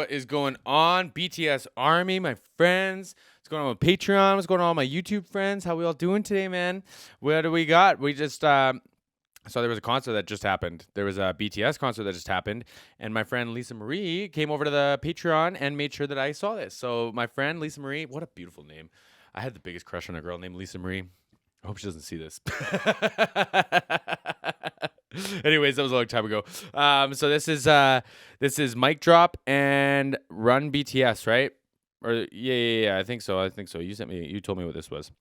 What is going on, BTS Army, my friends? What's going on with Patreon? What's going on with my YouTube friends? How we all doing today, man? What do we got? We just so there was a concert that just happened. There was a BTS concert that just happened, and my friend Lisa Marie came over to the Patreon and made sure that I saw this. So my friend Lisa Marie, what a beautiful name. I had the biggest crush on a girl named Lisa Marie. I hope she doesn't see this. Anyways, that was a long time ago. So this is Mic Drop and Run BTS, right? Or yeah. I think so. You told me what this was.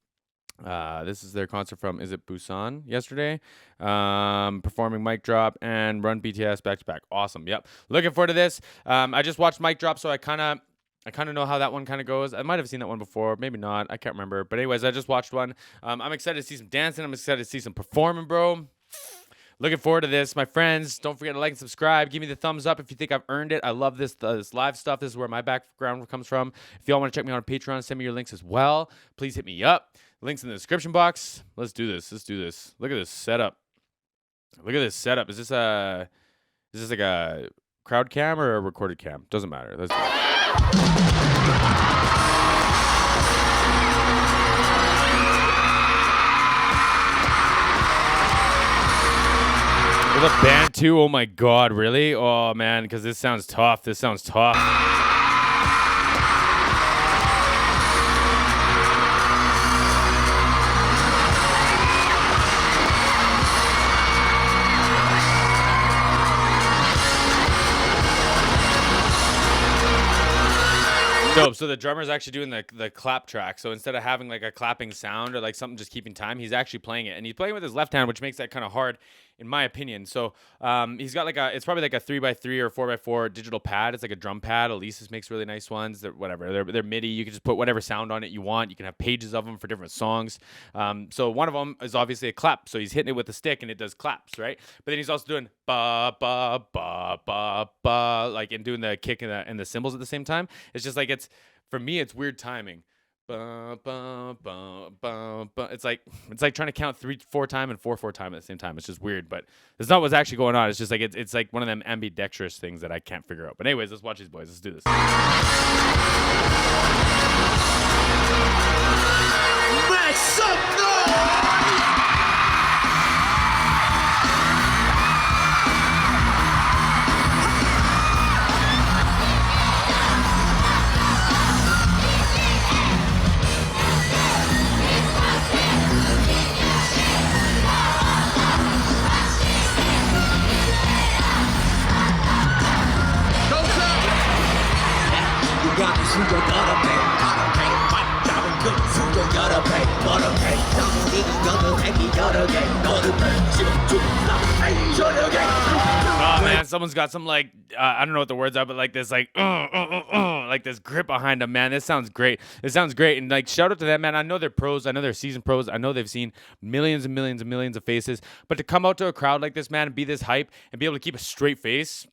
This is their concert from, is it Busan yesterday? Performing Mic Drop and Run BTS back to back. Awesome. Yep. Looking forward to this. I just watched Mic Drop, so I kind of know how that one kind of goes. I might have seen that one before, maybe not. I can't remember. But anyways, I just watched one. I'm excited to see some dancing. I'm excited to see some performing, bro. Looking forward to this, my friends. Don't forget to like and subscribe. Give me the thumbs up if you think I've earned it. I love this live stuff. This is where my background comes from. If y'all want to check me out on Patreon, send me your links as well. Please hit me up. Links in the description box. Let's do this. Look at this setup. Is this like a crowd cam or a recorded cam? Doesn't matter. Let's do it. With a band too? Oh my god, really? Oh man, because this sounds tough. Dope. So the drummer's actually doing the clap track. So instead of having like a clapping sound or like something just keeping time, he's actually playing it. And he's playing with his left hand, which makes that kind of hard, in my opinion. So he's got it's probably like a 3x3 or 4x4 digital pad. It's like a drum pad. Alesis makes really nice ones. They're MIDI. You can just put whatever sound on it you want. You can have pages of them for different songs. So one of them is obviously a clap. So he's hitting it with a stick and it does claps, right? But then he's also doing ba ba ba ba ba, like, and doing the kick and the cymbals at the same time. It's just like for me, it's weird timing. Ba, ba, ba, ba, ba. It's like trying to count 3/4 time and 4/4 time at the same time. It's just weird, but it's not what's actually going on. It's just like it's like one of them ambidextrous things that I can't figure out. But anyways, let's watch these boys. Let's do this. Make some noise! Oh man, someone's got some like I don't know what the words are, but like this like this grip behind them, man. This sounds great. And like shout out to them, man. I know they're pros. I know they're seasoned pros. I know they've seen millions and millions and millions of faces. But to come out to a crowd like this, man, and be this hype and be able to keep a straight face,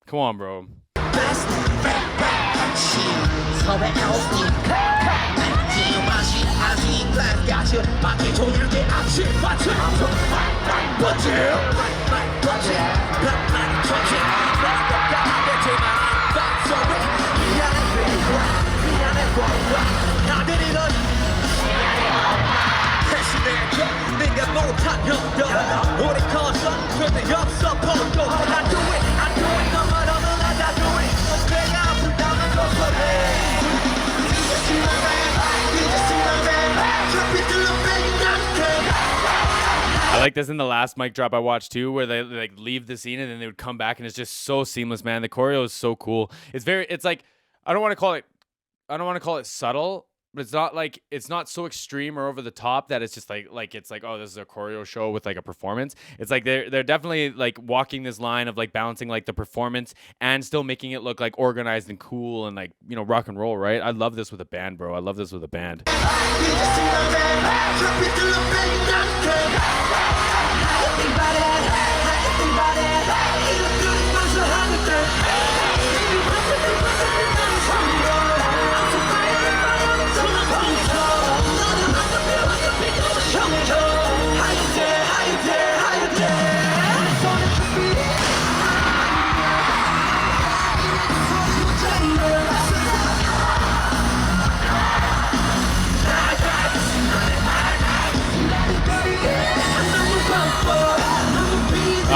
come on, bro. I like this in the last Mic Drop I watched too, where they like leave the scene and then they would come back and it's just so seamless, man. The choreo is so cool. It's like I don't want to call it subtle, but it's not so extreme or over the top that it's just like it's like, oh, this is a choreo show with like a performance. It's like they're definitely like walking this line of like balancing like the performance and still making it look like organized and cool and like, you know, rock and roll, right? I love this with a band, bro. I love this with a band.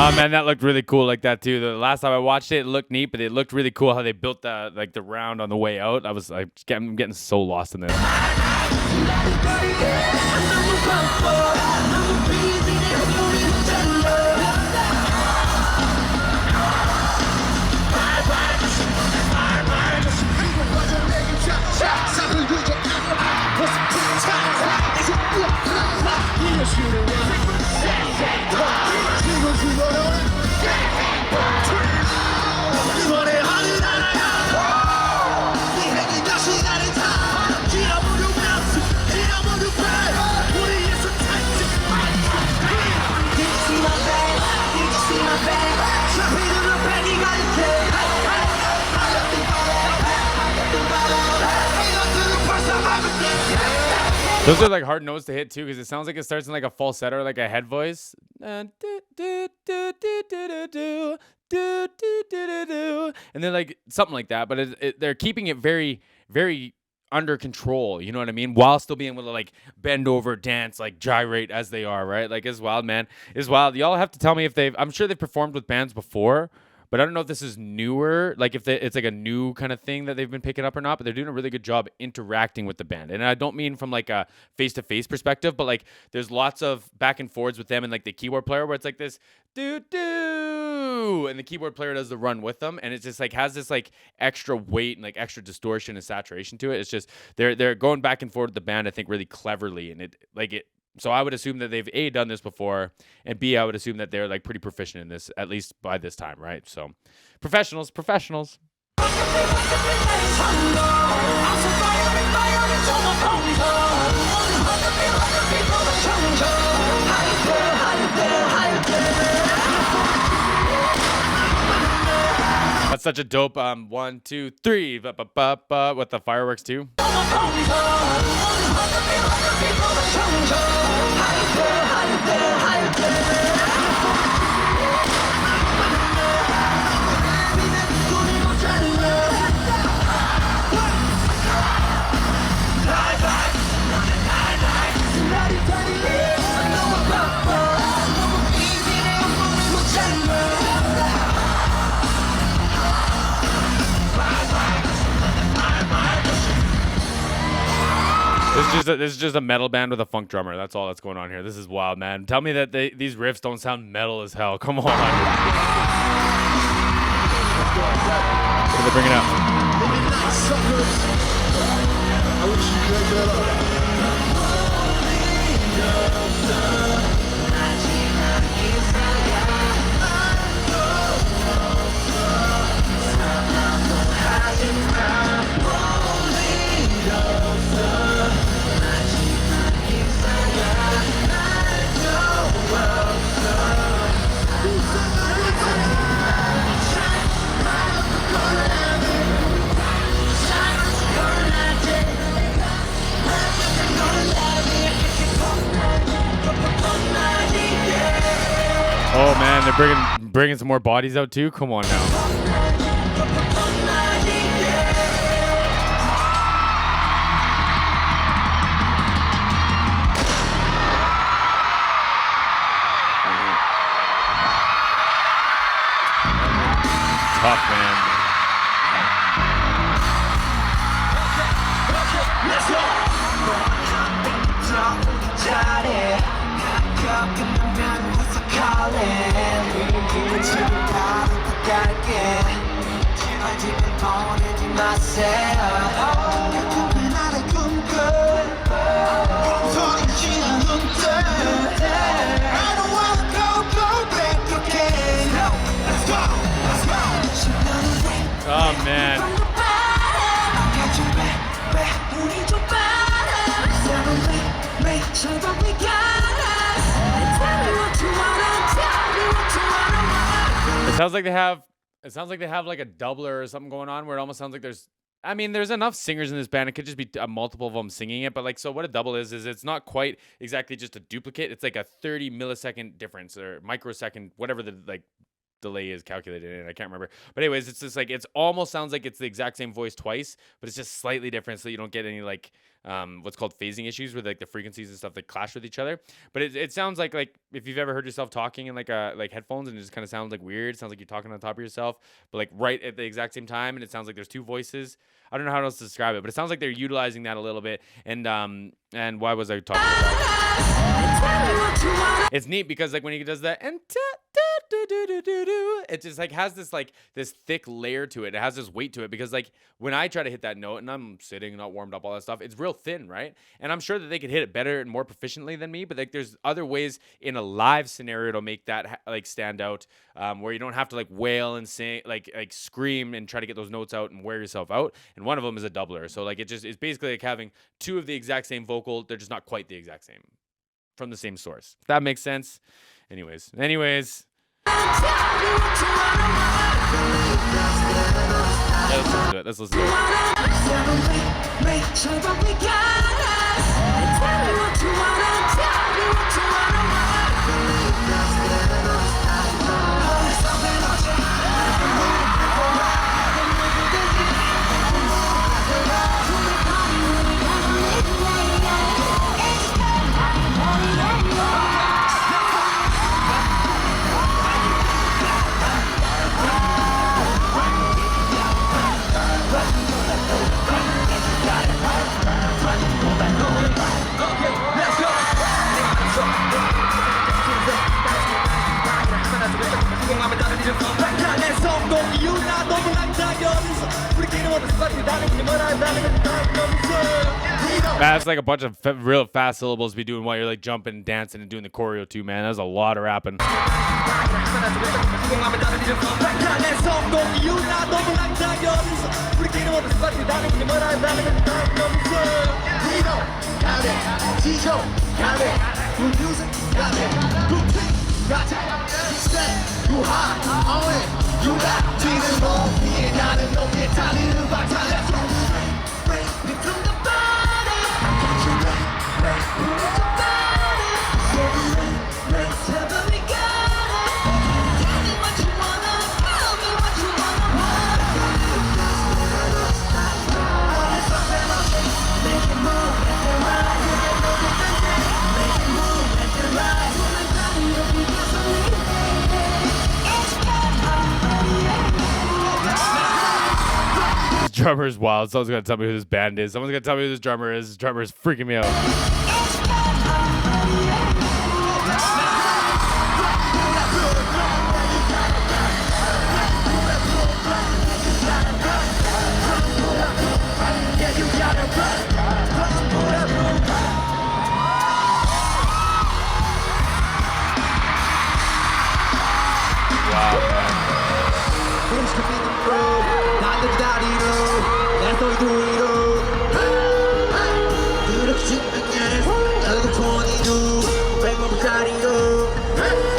Oh man, that looked really cool like that too. The last time I watched it, it looked neat, but it looked really cool how they built the like the round on the way out. I was like, I'm getting so lost in this. Those are like hard notes to hit too, because it sounds like it starts in like a falsetto or like a head voice. And then like something like that, but they're keeping it very, very under control. You know what I mean? While still being able to like bend over, dance, like gyrate as they are, right? Like it's wild, man. It's wild. Y'all have to tell me if I'm sure they've performed with bands before, but I don't know if this is newer, like if it's like a new kind of thing that they've been picking up or not, but they're doing a really good job interacting with the band. And I don't mean from like a face-to-face perspective, but like there's lots of back and forwards with them and like the keyboard player where it's like this do and the keyboard player does the run with them, and it just like has this like extra weight and like extra distortion and saturation to it. It's just they're going back and forth with the band, I think, really cleverly, and it so I would assume that they've A, done this before, and B, I would assume that they're like pretty proficient in this, at least by this time, right? So professionals. That's such a dope 1, 2, 3 with the fireworks too. This is just a metal band with a funk drummer. That's all that's going on here. This is wild, man. Tell me that these riffs don't sound metal as hell. Come on. What are they bringing up? Oh man, they're bringing some more bodies out too. Come on now. Tough, man. Let's go. Oh man. It sounds like they have like a doubler or something going on where it almost sounds like there's enough singers in this band. It could just be multiple of them singing it, but like, so what a double is it's not quite exactly just a duplicate. It's like a 30 millisecond difference or microsecond, whatever the like delay is calculated in. I can't remember. But anyways, it's just like it's almost sounds like it's the exact same voice twice, but it's just slightly different, so you don't get any like what's called phasing issues where like the frequencies and stuff that clash with each other. But it sounds like if you've ever heard yourself talking in like headphones and it just kind of sounds like weird. It sounds like you're talking on top of yourself, but like right at the exact same time, and it sounds like there's two voices. I don't know how else to describe it, but it sounds like they're utilizing that a little bit. And why was I talking about that? It's neat because like when he does that and it just like has this thick layer to it. It has this weight to it because like when I try to hit that note and I'm sitting, not warmed up, all that stuff, it's real thin, right? And I'm sure that they could hit it better and more proficiently than me, but like there's other ways in a live scenario to make that like stand out, where you don't have to like wail and sing, like scream and try to get those notes out and wear yourself out. And one of them is a doubler, so like it's basically like having two of the exact same vocal. They're just not quite the exact same from the same source. If that makes sense. Anyways. Yeah, let's listen to it. That's like a bunch of real fast syllables to be doing while you're like jumping and dancing and doing the choreo too, man. That's a lot of rapping. Drummer is wild. Someone's gonna tell me who this band is. Someone's gonna tell me who this drummer is. This drummer is freaking me out.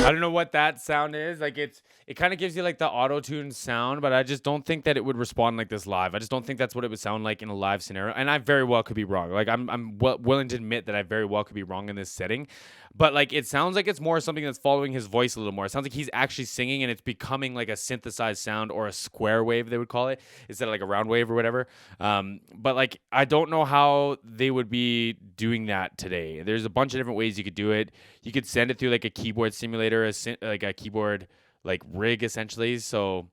I don't know what that sound is. Like it kind of gives you like the auto-tune sound, but I just don't think that it would respond like this live. I just don't think that's what it would sound like in a live scenario. And I very well could be wrong. Like I'm willing to admit that I very well could be wrong in this setting. But like it sounds like it's more something that's following his voice a little more. It sounds like he's actually singing and it's becoming like a synthesized sound or a square wave, they would call it, instead of like a round wave or whatever. But like I don't know how they would be doing that today. There's a bunch of different ways you could do it. You could send it through like a keyboard simulator, like a keyboard like rig essentially. So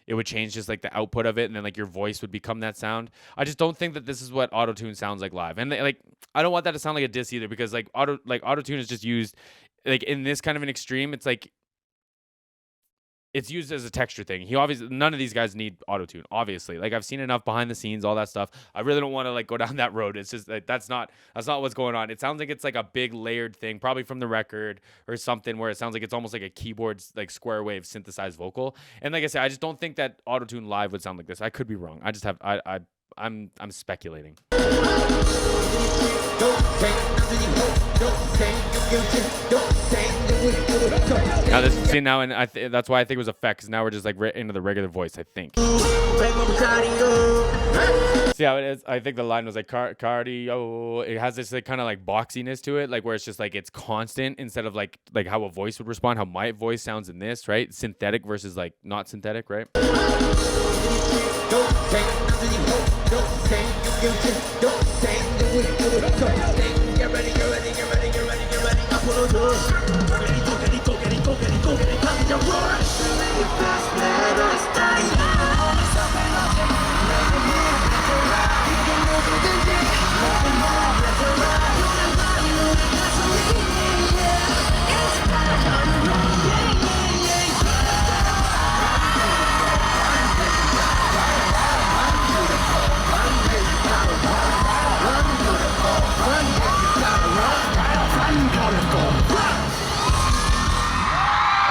it would change just like the output of it, and then like your voice would become that sound. I just don't think that this is what auto-tune sounds like live. And like I don't want that to sound like a diss either, because like auto-tune is just used like in this kind of an extreme. It's like it's used as a texture thing. None of these guys need auto-tune, obviously. Like I've seen enough behind the scenes, all that stuff. I really don't want to like go down that road. It's just like that's not what's going on. It sounds like it's like a big layered thing, probably from the record or something, where it sounds like it's almost like a keyboard like square wave synthesized vocal. And like I said, I just don't think that auto-tune live would sound like this. I could be wrong. I'm speculating. Now this see now, and that's why I think it was effect, because now we're just like into the regular voice. I think. See how it is? I think the line was like cardio. It has this like kind of like boxiness to it, like where it's just like it's constant instead of like how a voice would respond, how my voice sounds in this, right? Synthetic versus like not synthetic, right?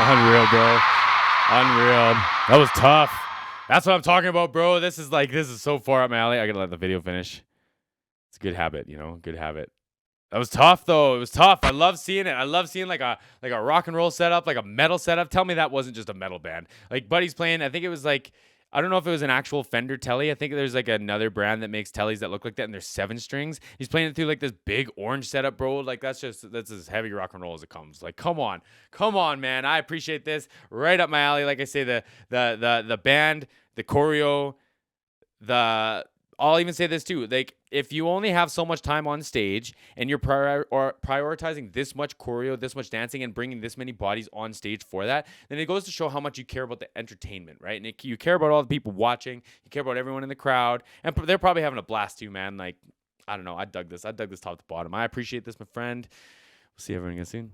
Unreal, bro. Unreal. That was tough. That's what I'm talking about, bro. This is so far up my alley. I gotta let the video finish. It's a good habit, good habit. That was tough, though. It was tough. I love seeing it. I love seeing like a rock and roll setup, like a metal setup. Tell me that wasn't just a metal band. Like Buddy's playing. I think it was like, I don't know if it was an actual Fender Telly. I think there's like another brand that makes Tellys that look like that, and they're 7 strings. He's playing it through like this big orange setup, bro. Like that's as heavy rock and roll as it comes. Like come on, man. I appreciate this. Right up my alley. Like I say, the band, the choreo, I'll even say this too. Like, if you only have so much time on stage and you're prioritizing this much choreo, this much dancing, and bringing this many bodies on stage for that, then it goes to show how much you care about the entertainment, right? And you care about all the people watching. You care about everyone in the crowd. And they're probably having a blast too, man. Like, I don't know. I dug this top to bottom. I appreciate this, my friend. We'll see everyone again soon.